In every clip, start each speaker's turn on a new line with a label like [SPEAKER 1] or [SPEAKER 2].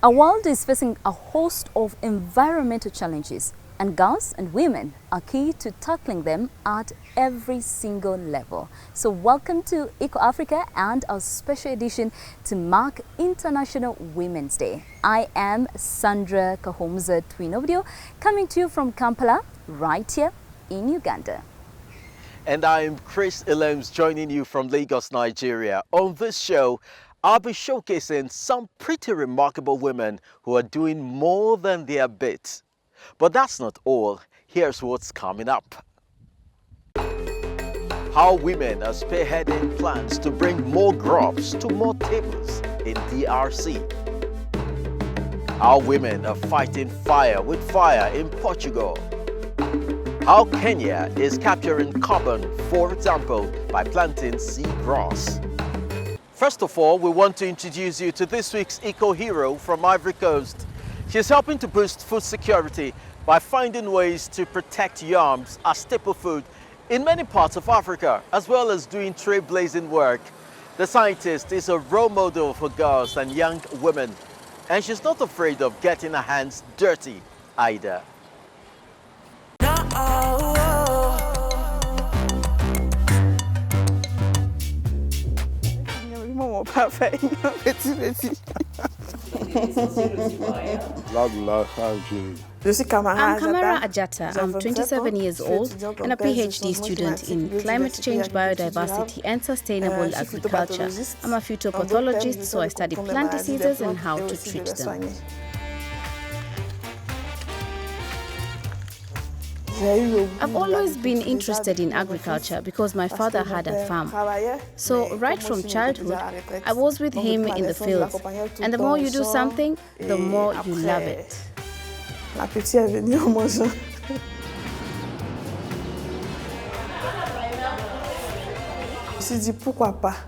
[SPEAKER 1] Our world is facing a host of environmental challenges, and girls and women are key to tackling them at every single level. So welcome to Eco Africa and our special edition to mark International Women's Day. I am Sandra Kahomza Twinovideo, coming to you from Kampala, right here in Uganda.
[SPEAKER 2] And I'm Chris Illems, joining you from Lagos, Nigeria. On this show, I'll be showcasing some pretty remarkable women who are doing more than their bit. But that's not all. Here's what's coming up. How women are spearheading plans to bring more grubs to more tables in DRC. How women are fighting fire with fire in Portugal. How Kenya is capturing carbon, for example, by planting seagrass. First of all, we want to introduce you to this week's eco-hero from Ivory Coast. She's helping to boost food security by finding ways to protect yams as staple food in many parts of Africa, as well as doing trailblazing work. The scientist is a role model for girls and young women, and she's not afraid of getting her hands dirty either.
[SPEAKER 3] Perfect.
[SPEAKER 4] I'm Kamara Ajata. I'm 27 years old and a PhD student in climate change, biodiversity and sustainable agriculture. I'm a phytopathologist, so I study plant diseases and how to treat them. I've always been interested in agriculture because my father had a farm. So right from childhood, I was with him in the fields. And the more you do something, the more you love it.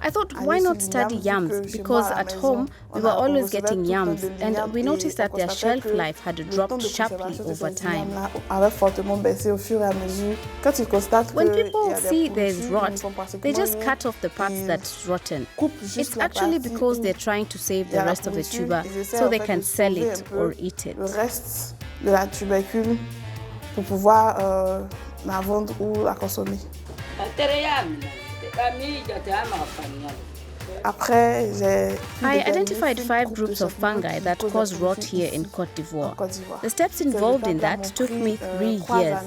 [SPEAKER 4] I thought, why not study yams? Because at home, we were always getting yams, and we noticed that their shelf life had dropped sharply over time. When people see there's rot, they just cut off the parts that's rotten. It's actually because they're trying to save the rest of the tuber so they can sell it or eat it. I identified 5 groups of fungi that cause rot here in Côte d'Ivoire. The steps involved in that took me 3 years.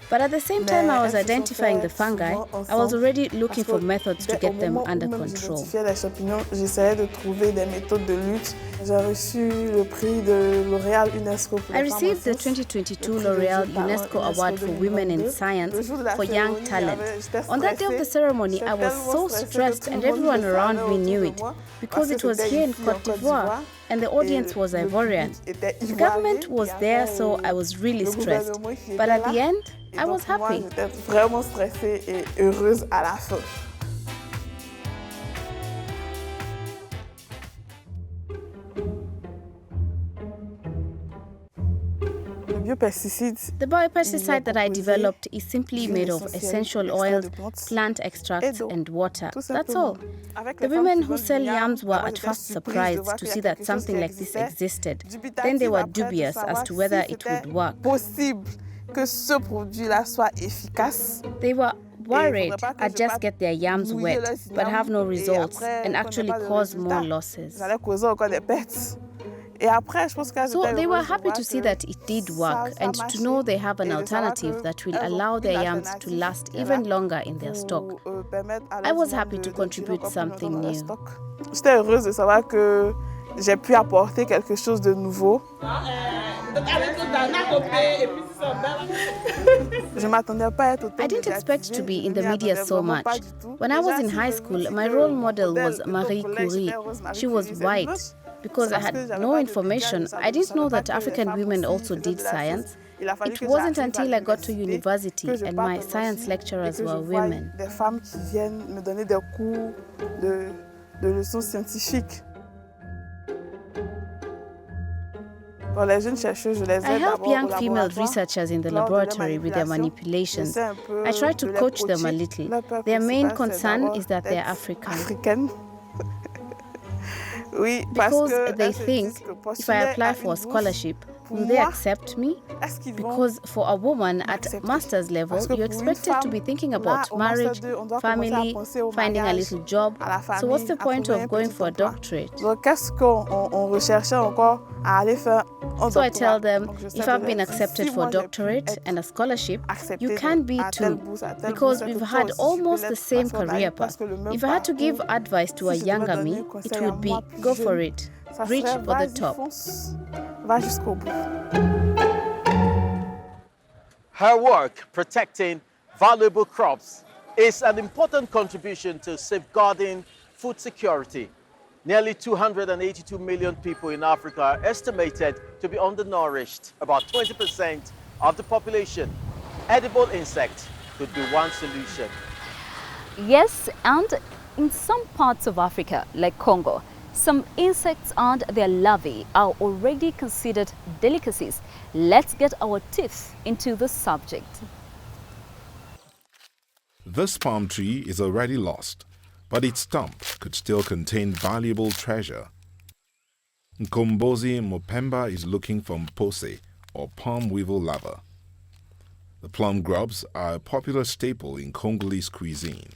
[SPEAKER 4] But at the same time I was identifying the fungi, I was already looking for methods to get them under control. I received the 2022 L'Oréal UNESCO Award for Women in Science for Young Talent. On that day of the ceremony, I was so stressed and everyone around me knew it because it was here in Côte d'Ivoire and the audience was Ivorian. The government was there, so I was really stressed. But at the end, I was happy. The biopesticide that I developed is simply made of essential oils, plant extracts and water. That's all. The women who sell yams were at first surprised to see that something like this existed. Then they were dubious as to whether it would work. They were worried I'd just get their yams wet, but have no results and actually cause more losses. So they were happy to see that it did work and to know they have an alternative that will allow their yams to last even longer in their stock. I was happy to contribute something new.
[SPEAKER 3] J'étais heureuse de savoir que j'ai pu apporter quelque chose de nouveau.
[SPEAKER 4] I didn't expect to be in the media so much. When I was in high school, my role model was Marie Curie. She was white. Because I had no information, I didn't know that African women also did science. It wasn't until I got to university and my science lecturers were women. I help young female researchers in the laboratory with their manipulations. I try to coach them a little. Their main concern is that they're African.
[SPEAKER 3] Oui, parce
[SPEAKER 4] Because
[SPEAKER 3] que
[SPEAKER 4] they
[SPEAKER 3] elles se disent
[SPEAKER 4] think,
[SPEAKER 3] que
[SPEAKER 4] if I
[SPEAKER 3] postuler
[SPEAKER 4] apply
[SPEAKER 3] à
[SPEAKER 4] for a
[SPEAKER 3] une bourse,
[SPEAKER 4] scholarship,
[SPEAKER 3] pour
[SPEAKER 4] will they
[SPEAKER 3] moi,
[SPEAKER 4] accept me?
[SPEAKER 3] est-ce qu'ils vont
[SPEAKER 4] Because for a woman at
[SPEAKER 3] m'accepter?
[SPEAKER 4] master's level,
[SPEAKER 3] Parce que
[SPEAKER 4] you're
[SPEAKER 3] pour une
[SPEAKER 4] expected to
[SPEAKER 3] femme,
[SPEAKER 4] be thinking
[SPEAKER 3] là,
[SPEAKER 4] about
[SPEAKER 3] au master
[SPEAKER 4] marriage,
[SPEAKER 3] 2, on doit commencer
[SPEAKER 4] family,
[SPEAKER 3] à penser au
[SPEAKER 4] finding a
[SPEAKER 3] mariage,
[SPEAKER 4] little job.
[SPEAKER 3] à la
[SPEAKER 4] So what's
[SPEAKER 3] famille,
[SPEAKER 4] the
[SPEAKER 3] à
[SPEAKER 4] point
[SPEAKER 3] trouver un
[SPEAKER 4] of going
[SPEAKER 3] petit
[SPEAKER 4] for a
[SPEAKER 3] emploi.
[SPEAKER 4] doctorate?
[SPEAKER 3] Donc, qu'est-ce qu'on recherchait encore à aller faire un
[SPEAKER 4] So I
[SPEAKER 3] doctorat?
[SPEAKER 4] tell them,
[SPEAKER 3] Donc, je sais
[SPEAKER 4] if I've been
[SPEAKER 3] déjà,
[SPEAKER 4] accepted
[SPEAKER 3] si
[SPEAKER 4] for a
[SPEAKER 3] moi, j'ai pu
[SPEAKER 4] doctorate
[SPEAKER 3] être
[SPEAKER 4] and a scholarship,
[SPEAKER 3] acceptée
[SPEAKER 4] you can be
[SPEAKER 3] à telle
[SPEAKER 4] too,
[SPEAKER 3] bourse, à telle
[SPEAKER 4] because
[SPEAKER 3] bourse,
[SPEAKER 4] we've
[SPEAKER 3] que toi
[SPEAKER 4] had
[SPEAKER 3] aussi, tu peux
[SPEAKER 4] almost the
[SPEAKER 3] l'être,
[SPEAKER 4] same
[SPEAKER 3] parce qu'on a eu
[SPEAKER 4] career
[SPEAKER 3] presque
[SPEAKER 4] path.
[SPEAKER 3] le même
[SPEAKER 4] If I had to give
[SPEAKER 3] parcours.
[SPEAKER 4] advice to a
[SPEAKER 3] Si je devais
[SPEAKER 4] younger
[SPEAKER 3] donner
[SPEAKER 4] me,
[SPEAKER 3] un conseil
[SPEAKER 4] it
[SPEAKER 3] à
[SPEAKER 4] would be,
[SPEAKER 3] moi, plus
[SPEAKER 4] go for
[SPEAKER 3] jeune,
[SPEAKER 4] it,
[SPEAKER 3] ça
[SPEAKER 4] reach
[SPEAKER 3] serait,
[SPEAKER 4] for the
[SPEAKER 3] vas-y,
[SPEAKER 4] top.
[SPEAKER 3] fonce, va jusqu'au bout.
[SPEAKER 2] Her work protecting valuable crops is an important contribution to safeguarding food security. Nearly 282 million people in Africa are estimated to be undernourished, about 20% of the population. Edible insects could be one solution.
[SPEAKER 1] Yes, and in some parts of Africa, like Congo, some insects and their larvae are already considered delicacies. Let's get our teeth into the subject.
[SPEAKER 5] This palm tree is already lost, but its stump could still contain valuable treasure. Nkombozi Mopemba is looking for mpose, or palm weevil larva. The plum grubs are a popular staple in Congolese cuisine.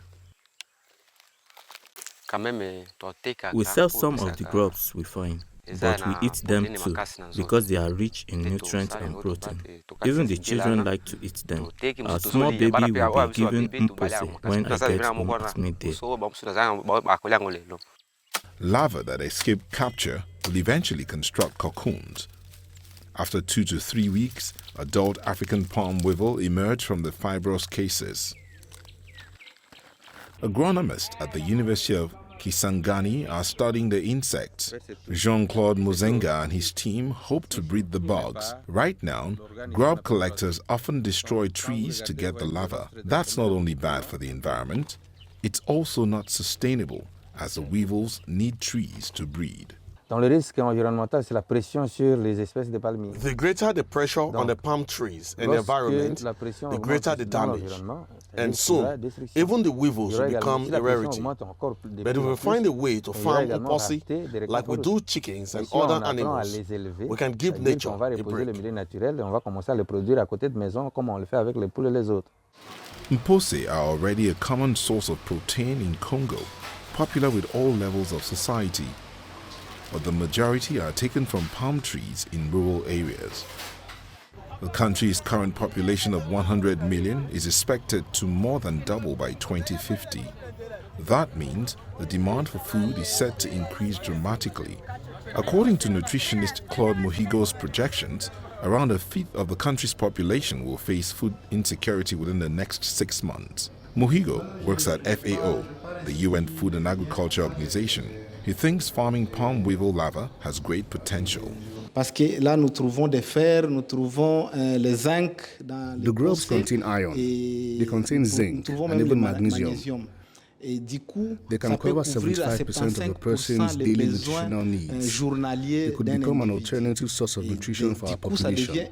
[SPEAKER 6] We sell some of the grubs we find, but we eat them too because they are rich in nutrients and protein. Even the children like to eat them. Our small baby will be given mpose when I get home at midday.
[SPEAKER 5] Larvae that escape capture will eventually construct cocoons. After 2 to 3 weeks, adult African palm weevil emerge from the fibrous cases. Agronomists at the University of Kisangani are studying the insects. Jean-Claude Muzenga and his team hope to breed the bugs. Right now, grub collectors often destroy trees to get the larva. That's not only bad for the environment, it's also not sustainable, as the weevils need trees to breed.
[SPEAKER 7] Dans le risque environnemental, c'est la pression sur les espèces de palmiers.
[SPEAKER 8] The greater the pressure on the palm trees and the environment, the greater the damage. And soon, even the weevils will become a rarity. But if we find a way to farm opossum like we do chickens and other animals, we can give nature a break.
[SPEAKER 5] Mpose are already a common source of protein in Congo, popular with all levels of society. But the majority are taken from palm trees in rural areas. The country's current population of 100 million is expected to more than double by 2050. That means the demand for food is set to increase dramatically. According to nutritionist Claude Muhigo's projections, around a fifth of the country's population will face food insecurity within the next 6 months. Muhigo works at FAO, the UN Food and Agriculture Organization. He thinks farming palm weevil larva has great potential.
[SPEAKER 9] The grubs contain iron, they contain zinc, and even magnesium. They can cover 75% of a person's daily nutritional needs. They could become an alternative source of nutrition for our population,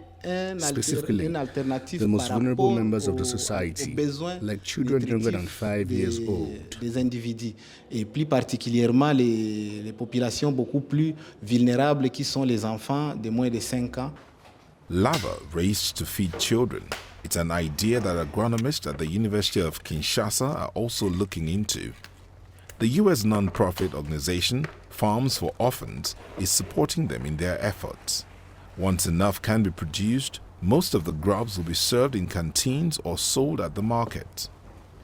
[SPEAKER 9] specifically the most vulnerable members of the society, like children younger than 5 years old.
[SPEAKER 10] Et plus particulièrement les populations beaucoup plus vulnérables qui sont les enfants de moins de 5 ans.
[SPEAKER 5] Larvae raised to feed children. It's an idea that agronomists at the University of Kinshasa are also looking into. The US non-profit organization Farms for Orphans is supporting them in their efforts. Once enough can be produced, most of the grubs will be served in canteens or sold at the market.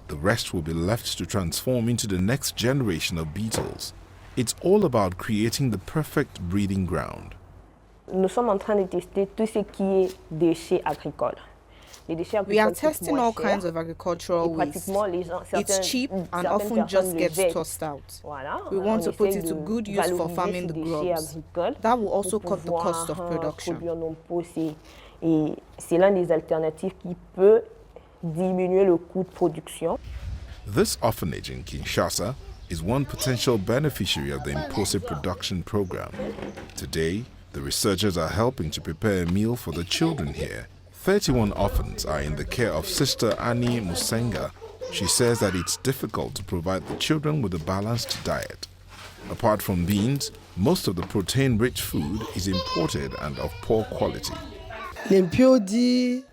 [SPEAKER 5] The rest will be left to transform into the next generation of beetles. It's all about creating the perfect breeding ground.
[SPEAKER 11] Nous sommes en train de tester tout ce qui est déchets agricoles.
[SPEAKER 12] We are testing all kinds of agricultural waste. It's cheap and often just gets tossed out. We want to put it to good use for farming the grubs. That will also cut the cost of production.
[SPEAKER 11] C'est l'un des alternatives qui peut diminuer le coût de production.
[SPEAKER 5] This orphanage in Kinshasa is one potential beneficiary of the Mpose production program. Today, the researchers are helping to prepare a meal for the children here. 31 orphans are in the care of Sister Annie Musenga. She says that it's difficult to provide the children with a balanced diet. Apart from beans, most of the protein-rich food is imported and of poor quality.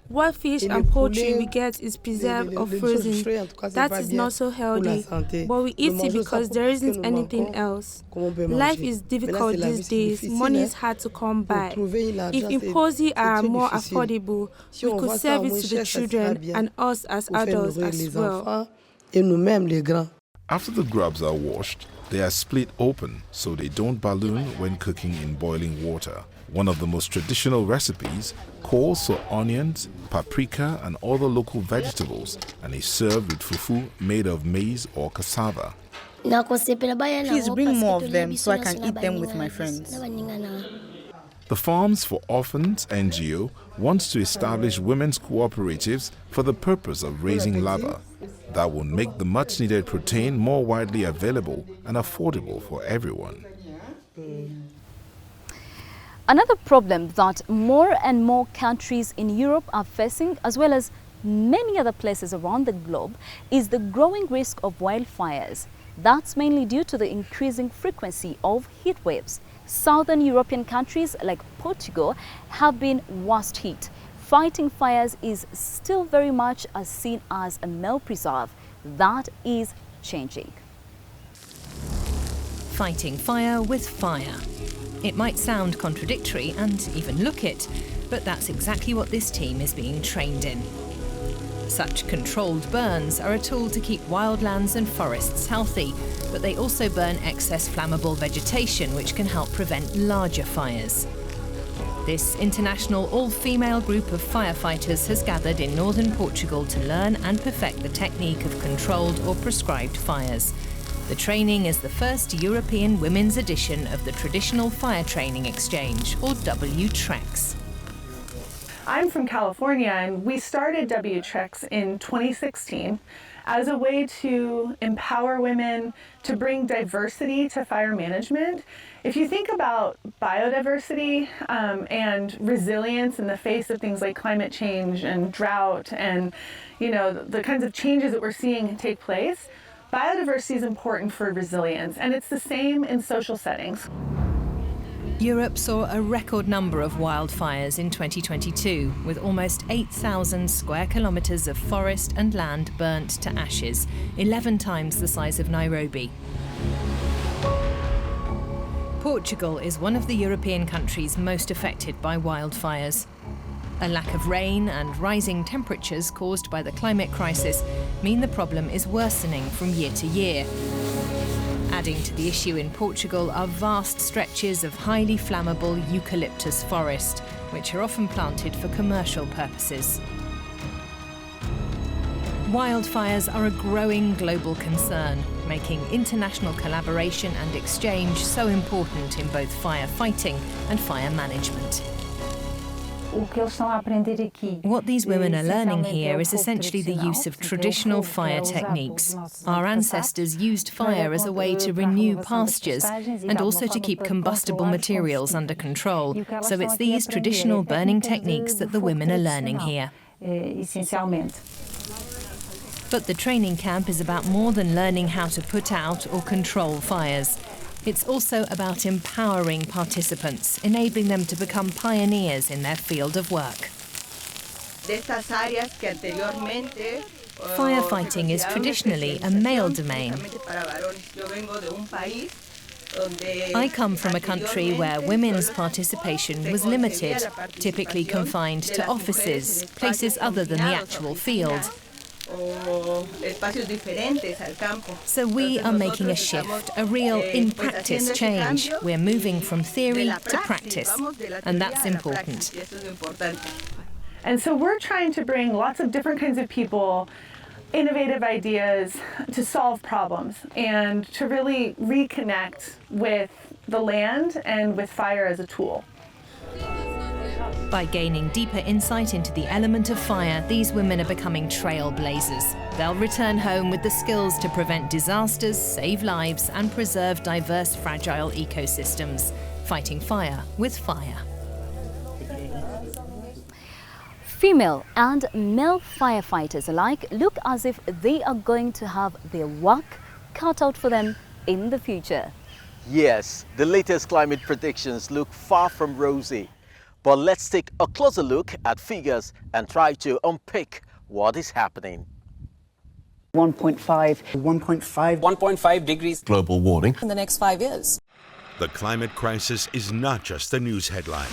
[SPEAKER 13] What fish and poultry we get is preserved or frozen. That is not so healthy, but we eat it because there isn't anything else. Life is difficult these days. Money is hard to come by. If imposi are more affordable, we could serve it to the children and us as adults as well.
[SPEAKER 5] After the grubs are washed, they are split open so they don't balloon when cooking in boiling water. One of the most traditional recipes calls for onions, paprika and other local vegetables and is served with fufu made of maize or cassava.
[SPEAKER 12] Please bring more of them so I can eat them with my friends.
[SPEAKER 5] The Farms for Orphans NGO wants to establish women's cooperatives for the purpose of raising larvae. That will make the much-needed protein more widely available and affordable for everyone.
[SPEAKER 1] Another problem that more and more countries in Europe are facing, as well as many other places around the globe, is the growing risk of wildfires. That's mainly due to the increasing frequency of heat waves. Southern European countries like Portugal have been worst hit. Fighting fires is still very much seen as a male preserve. That is changing.
[SPEAKER 14] Fighting fire with fire. It might sound contradictory and even look it, but that's exactly what this team is being trained in. Such controlled burns are a tool to keep wildlands and forests healthy, but they also burn excess flammable vegetation, which can help prevent larger fires. This international all-female group of firefighters has gathered in northern Portugal to learn and perfect the technique of controlled or prescribed fires. The training is the first European women's edition of the Traditional Fire Training Exchange, or WTREX.
[SPEAKER 15] I'm from California, and we started WTREX in 2016 as a way to empower women, to bring diversity to fire management. If you think about biodiversity and resilience in the face of things like climate change and drought and, you know, the kinds of changes that we're seeing take place, biodiversity is important for resilience, and it's the same in social settings.
[SPEAKER 14] Europe saw a record number of wildfires in 2022, with almost 8,000 square kilometres of forest and land burnt to ashes, 11 times the size of Nairobi. Portugal is one of the European countries most affected by wildfires. A lack of rain and rising temperatures caused by the climate crisis mean the problem is worsening from year to year. Adding to the issue in Portugal are vast stretches of highly flammable eucalyptus forest, which are often planted for commercial purposes. Wildfires are a growing global concern, making international collaboration and exchange so important in both firefighting and fire management. What these women are learning here is essentially the use of traditional fire techniques. Our ancestors used fire as a way to renew pastures and also to keep combustible materials under control. So it's these traditional burning techniques that the women are learning here. But the training camp is about more than learning how to put out or control fires. It's also about empowering participants, enabling them to become pioneers in their field of work. Firefighting is traditionally a male domain. I come from a country where women's participation was limited, typically confined to offices, places other than the actual field. So we are making a shift, a real in-practice change. We're moving from theory to practice, and that's important.
[SPEAKER 15] And so we're trying to bring lots of different kinds of people, innovative ideas to solve problems and to really reconnect with the land and with fire as a tool.
[SPEAKER 14] By gaining deeper insight into the element of fire, these women are becoming trailblazers. They'll return home with the skills to prevent disasters, save lives, and preserve diverse, fragile ecosystems. Fighting fire with fire.
[SPEAKER 1] Female and male firefighters alike look as if they are going to have their work cut out for them in the future.
[SPEAKER 2] Yes, the latest climate predictions look far from rosy. But let's take a closer look at figures and try to unpick what is happening.
[SPEAKER 16] 1.5 degrees
[SPEAKER 17] global warming
[SPEAKER 16] in the next 5 years.
[SPEAKER 18] The climate crisis is not just a news headline.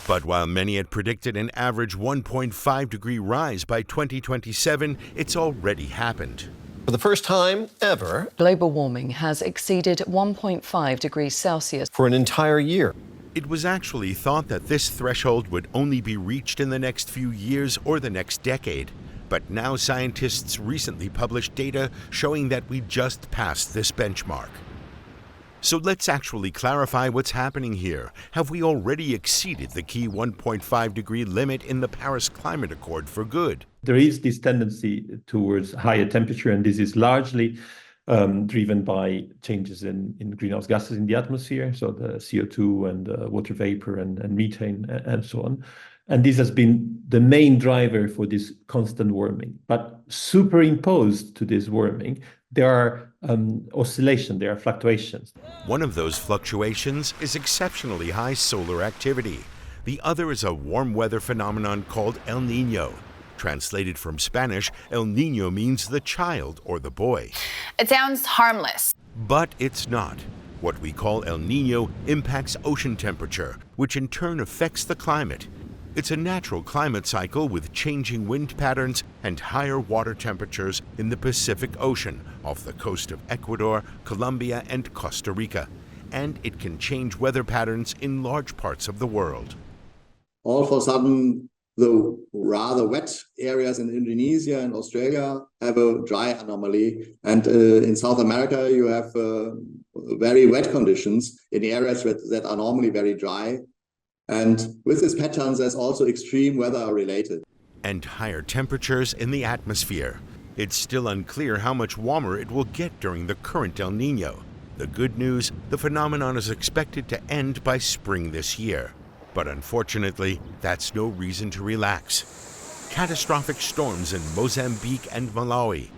[SPEAKER 18] But while many had predicted an average 1.5 degree rise by 2027, it's already happened.
[SPEAKER 17] For the first time ever,
[SPEAKER 19] global warming has exceeded 1.5 degrees Celsius
[SPEAKER 17] for an entire year.
[SPEAKER 18] It was actually thought that this threshold would only be reached in the next few years or the next decade. But now scientists recently published data showing that we just passed this benchmark. So let's actually clarify what's happening here. Have we already exceeded the key 1.5 degree limit in the Paris Climate Accord for good?
[SPEAKER 20] There is this tendency towards higher temperature, and this is largely driven by changes in greenhouse gases in the atmosphere, so the CO2 and water vapor and methane and so on. And this has been the main driver for this constant warming. But superimposed to this warming, there are oscillations, there are fluctuations.
[SPEAKER 18] One of those fluctuations is exceptionally high solar activity. The other is a warm weather phenomenon called El Niño. Translated from Spanish, El Niño means the child or the boy.
[SPEAKER 21] It sounds harmless.
[SPEAKER 18] But it's not. What we call El Niño impacts ocean temperature, which in turn affects the climate. It's a natural climate cycle with changing wind patterns and higher water temperatures in the Pacific Ocean off the coast of Ecuador, Colombia, and Costa Rica. And it can change weather patterns in large parts of the world.
[SPEAKER 22] All of a sudden, the rather wet areas in Indonesia and Australia have a dry anomaly. And in South America, you have very wet conditions in areas that are normally very dry. And with these patterns, there's also extreme weather related.
[SPEAKER 18] And higher temperatures in the atmosphere. It's still unclear how much warmer it will get during the current El Niño. The good news, the phenomenon is expected to end by spring this year. But unfortunately, that's no reason to relax. Catastrophic storms in Mozambique and Malawi,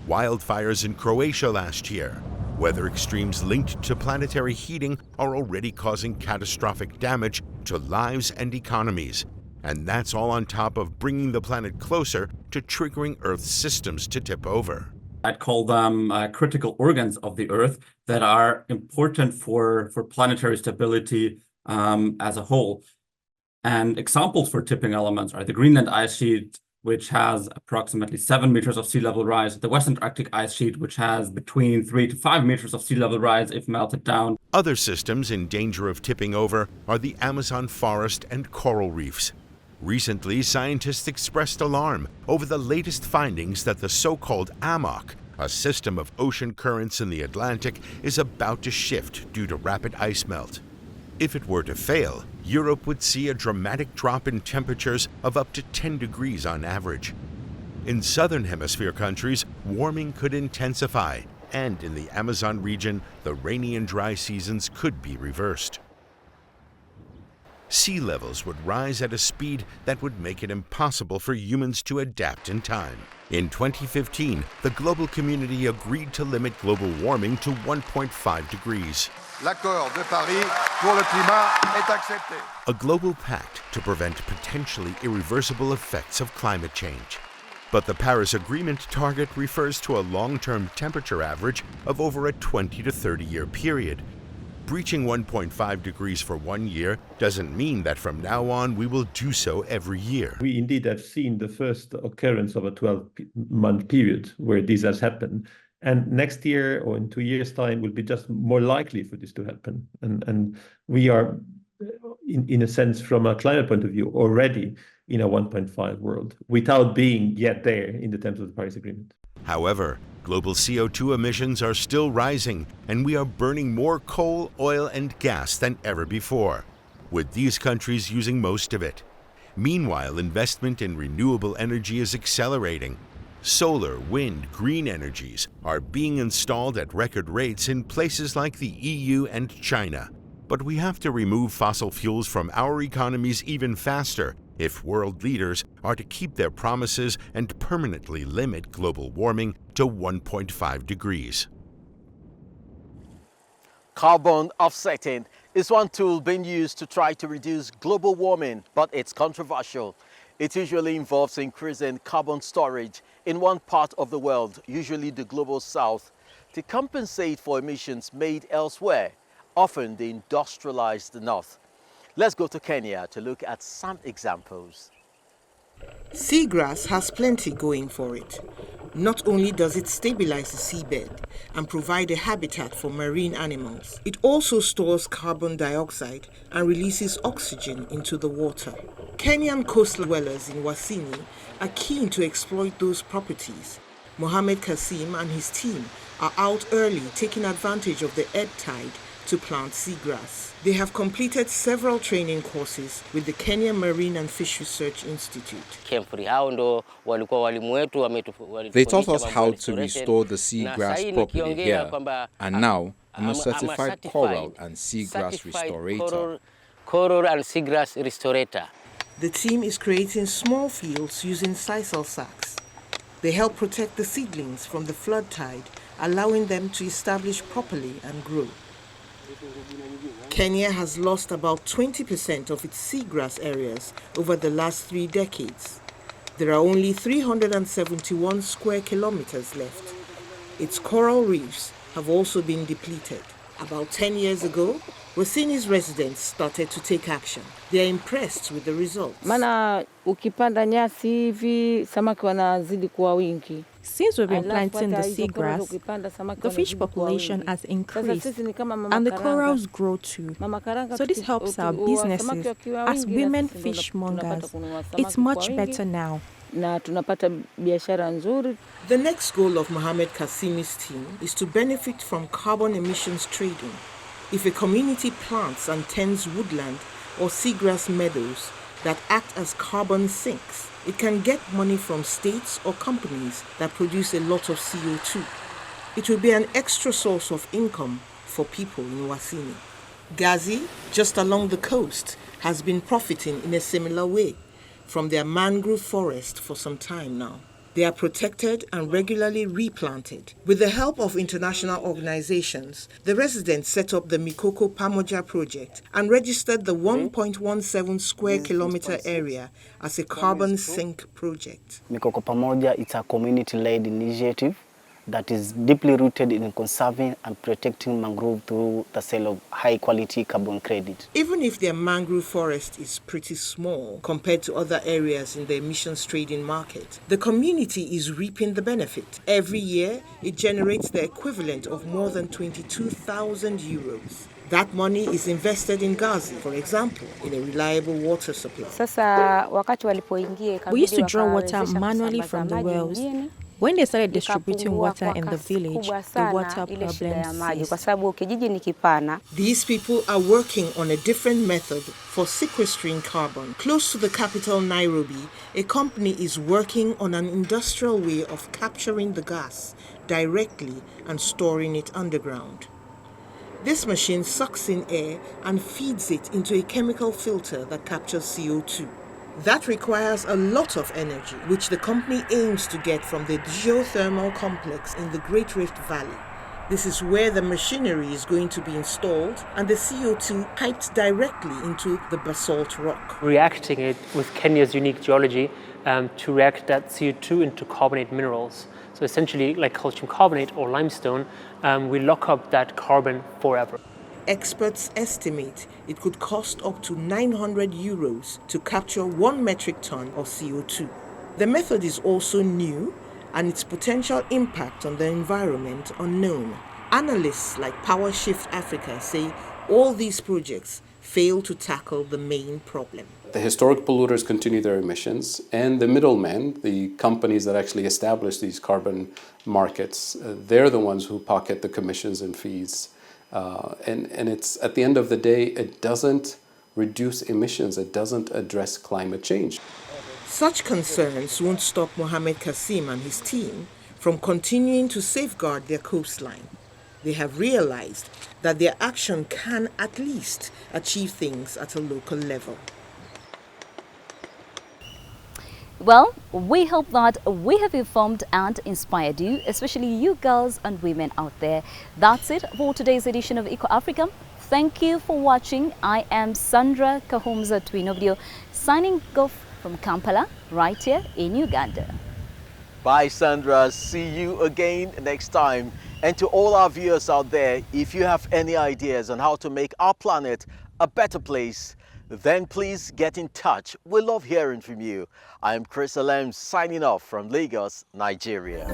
[SPEAKER 18] wildfires in Croatia last year, weather extremes linked to planetary heating are already causing catastrophic damage to lives and economies. And that's all on top of bringing the planet closer to triggering Earth's systems to tip over.
[SPEAKER 23] I'd call them critical organs of the Earth that are important for planetary stability as a whole. And examples for tipping elements are the Greenland ice sheet, which has approximately 7 meters of sea level rise, the West Antarctic ice sheet, which has between 3 to 5 meters of sea level rise if melted down.
[SPEAKER 18] Other systems in danger of tipping over are the Amazon forest and coral reefs. Recently, scientists expressed alarm over the latest findings that the so-called AMOC, a system of ocean currents in the Atlantic, is about to shift due to rapid ice melt. If it were to fail, Europe would see a dramatic drop in temperatures of up to 10 degrees on average. In southern hemisphere countries, warming could intensify, and in the Amazon region, the rainy and dry seasons could be reversed. Sea levels would rise at a speed that would make it impossible for humans to adapt in time. In 2015, the global community agreed to limit global warming to 1.5 degrees.
[SPEAKER 24] L'accord de Paris pour le climat est accepté.
[SPEAKER 18] A global pact to prevent potentially irreversible effects of climate change. But the Paris Agreement target refers to a long-term temperature average of over a 20 to 30-year period. Breaching 1.5 degrees for 1 year doesn't mean that from now on we will do so every year.
[SPEAKER 20] We indeed have seen the first occurrence of a 12-month period where this has happened. And next year or in 2 years' time will be just more likely for this to happen. And we are, in a sense, from a climate point of view, already in a 1.5 world without being yet there in the terms of the Paris Agreement.
[SPEAKER 18] However, global CO2 emissions are still rising, and we are burning more coal, oil, and gas than ever before, with these countries using most of it. Meanwhile, investment in renewable energy is accelerating. Solar, wind, green energies are being installed at record rates in places like the EU and China. But we have to remove fossil fuels from our economies even faster if world leaders are to keep their promises and permanently limit global warming to 1.5 degrees.
[SPEAKER 2] Carbon offsetting is one tool being used to try to reduce global warming, but it's controversial. It usually involves increasing carbon storage in one part of the world, usually the global south, to compensate for emissions made elsewhere, often the industrialized north. Let's go to Kenya to look at some examples.
[SPEAKER 3] Seagrass has plenty going for it. Not only does it stabilize the seabed and provide a habitat for marine animals, it also stores carbon dioxide and releases oxygen into the water. Kenyan coastal dwellers in Wasini are keen to exploit those properties. Mohammed Kasim and his team are out early taking advantage of the ebb tide to plant seagrass. They have completed several training courses with the Kenya Marine and Fish Research Institute.
[SPEAKER 4] They taught us how to restore the seagrass properly here, and now I'm a certified coral and seagrass restorator.
[SPEAKER 3] The team is creating small fields using sisal sacks. They help protect the seedlings from the flood tide, allowing them to establish properly and grow. Kenya has lost about 20% of its seagrass areas over the last 3 decades. There are only 371 square kilometers left. Its coral reefs have also been depleted. About 10 years ago, Wasini's residents started to take action. They are impressed with the results.
[SPEAKER 6] Since we've been planting the seagrass, the fish population has increased and the corals grow too. So this helps our businesses as women fishmongers. It's much better now.
[SPEAKER 3] The next goal of Mohammed Kasimi's team is to benefit from carbon emissions trading. If a community plants and tends woodland or seagrass meadows that act as carbon sinks, it can get money from states or companies that produce a lot of CO2. It will be an extra source of income for people in Wasini. Gazi, just along the coast, has been profiting in a similar way from their mangrove forest for some time now. They are protected and regularly replanted. With the help of international organizations, the residents set up the Mikoko Pamoja project and registered the 1.17 square kilometer area as a carbon sink project.
[SPEAKER 7] Mikoko Pamoja is a community-led initiative that is deeply rooted in conserving and protecting mangrove through the sale of high-quality carbon credit.
[SPEAKER 3] Even if their mangrove forest is pretty small compared to other areas in the emissions trading market, the community is reaping the benefit. Every year, it generates the equivalent of more than 22,000 euros. That money is invested in Gazi, for example, in a reliable water supply.
[SPEAKER 6] We used to draw water manually from the wells. When they started distributing water in the village, the water problem ceased.
[SPEAKER 3] These people are working on a different method for sequestering carbon. Close to the capital, Nairobi, a company is working on an industrial way of capturing the gas directly and storing it underground. This machine sucks in air and feeds it into a chemical filter that captures CO2. That requires a lot of energy, which the company aims to get from the geothermal complex in the Great Rift Valley. This is where the machinery is going to be installed and the CO2 piped directly into the basalt rock.
[SPEAKER 25] Reacting it with Kenya's unique geology to react that CO2 into carbonate minerals. So essentially, like calcium carbonate or limestone, we lock up that carbon forever.
[SPEAKER 3] Experts estimate it could cost up to 900 euros to capture 1 metric ton of CO2. The method is also new and its potential impact on the environment unknown. Analysts like Power Shift Africa say all these projects fail to tackle the main problem.
[SPEAKER 26] The historic polluters continue their emissions, and the middlemen, the companies that actually establish these carbon markets, they're the ones who pocket the commissions and fees. And it's, at the end of the day, it doesn't reduce emissions, it doesn't address climate change.
[SPEAKER 3] Such concerns won't stop Mohammed Kasim and his team from continuing to safeguard their coastline. They have realized that their action can at least achieve things at a local level.
[SPEAKER 1] Well, we hope that we have informed and inspired you, especially you girls and women out there. That's it for today's edition of Eco Africa. Thank you for watching. I am Sandra Kahomza Twinovideo, signing off from Kampala, right here in Uganda.
[SPEAKER 2] Bye, Sandra. See you again next time. And to all our viewers out there, if you have any ideas on how to make our planet a better place, then please get in touch. We love hearing from you. I am Chris Alem signing off from Lagos, Nigeria.